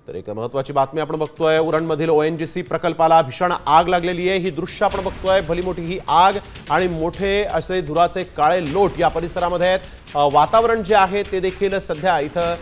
तर एक महत्त्वाची बातमी आपण बघतोय, उरणमधील ONGC प्रकल्पाला भीषण आग लागलेली आहे। ही दृश्य आपण बघतोय, भली मोठी ही आग आणि मोठे असे धुराचे काळे लोट या परिसरामध्ये आहेत। वातावरण जे आहे ते देखील सध्या इथं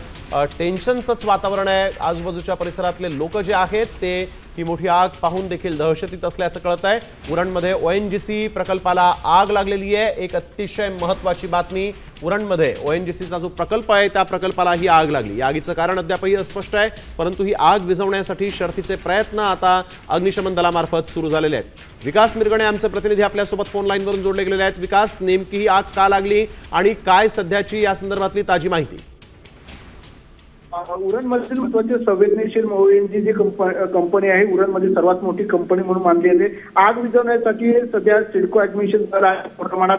टेन्शनचंच वातावरण आहे। आजूबाजूच्या परिसरातले लोक जे आहेत ते ही मोठी आग पाहून देखील दहशतीत असल्याचं कळत आहे। उरणमध्ये ONGC प्रकल्पाला आग लागलेली आहे। एक अतिशय महत्त्वाची बातमी, उरणमध्ये ONGCचा जो प्रकल्प आहे त्या प्रकल्पाला ही आग लागली। या आगीचं कारण अद्यापही अस्पष्ट आहे, परंतु ही आग विझवण्यासाठी शर्थीचे प्रयत्न आता अग्निशमन दलामार्फत सुरू झालेले आहेत। विकास मिरगणे आमचे प्रतिनिधी आपल्यासोबत फोन लाईनवरून जोडले गेलेले आहेत। विकास, नेमकी ही आग का लागली आणि काय सध्याची या संदर्भातली ताजी माहिती? उरणमधील महत्वाचे संवेदनशील ONGC जी कंपनी आहे, उरणमध्ये सर्वात मोठी कंपनी म्हणून मानली जाते। आग विझवण्यासाठी सध्या सिडको अग्निशमन दल मोठ्या प्रमाणात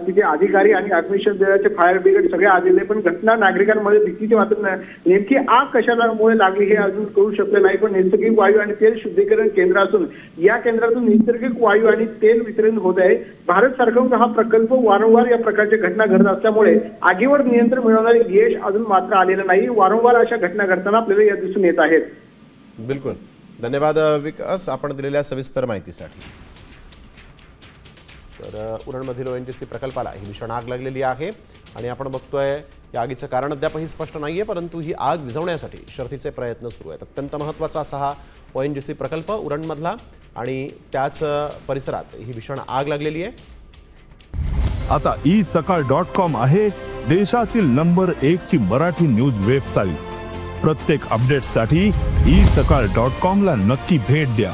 तिथे अधिकारी आणि अग्निशमन दलाचे फायर ब्रिगेड सगळे आलेले, पण घटना नागरिकांमध्ये भीतीचे वातावरण। नेमकी आग कशामुळे लागली हे अजून कळू शकले नाही, पण नैसर्गिक वायू आणि तेल शुद्धीकरण केंद्र असून या केंद्रातून नैसर्गिक वायू आणि तेल वितरण होत आहे। भारत सरकारचा हा प्रकल्प वारंवार या प्रकारच्या घटना घडत असल्यामुळे आगीवर नियंत्रण मिळवणारे यश अजून मात्र आलेलं नाही। वारंवार अशा घटना घडताना आपल्याला या दिसून येत आहेत। बिलकुल, धन्यवाद विकास आपण दिलेल्या सविस्तर माहितीसाठी। तर उरणमधील ONGC प्रकल्पाला ही भीषण आग लागलेली आहे आणि आपण बघतोय या आगीचं कारण अद्यापही स्पष्ट नाहीये, परंतु ही आग विझवण्यासाठी शर्थीचे प्रयत्न सुरू आहेत। अत्यंत महत्त्वाचा असा हा ONGC प्रकल्प उरणमधला आणि त्याच परिसरात ही भीषण आग लागलेली आहे। आता isakal.com आहे देशातील नंबर 1 ची मराठी न्यूज वेबसाईट। प्रत्येक अपडेटसाठी isakal.com ला नक्की भेट द्या।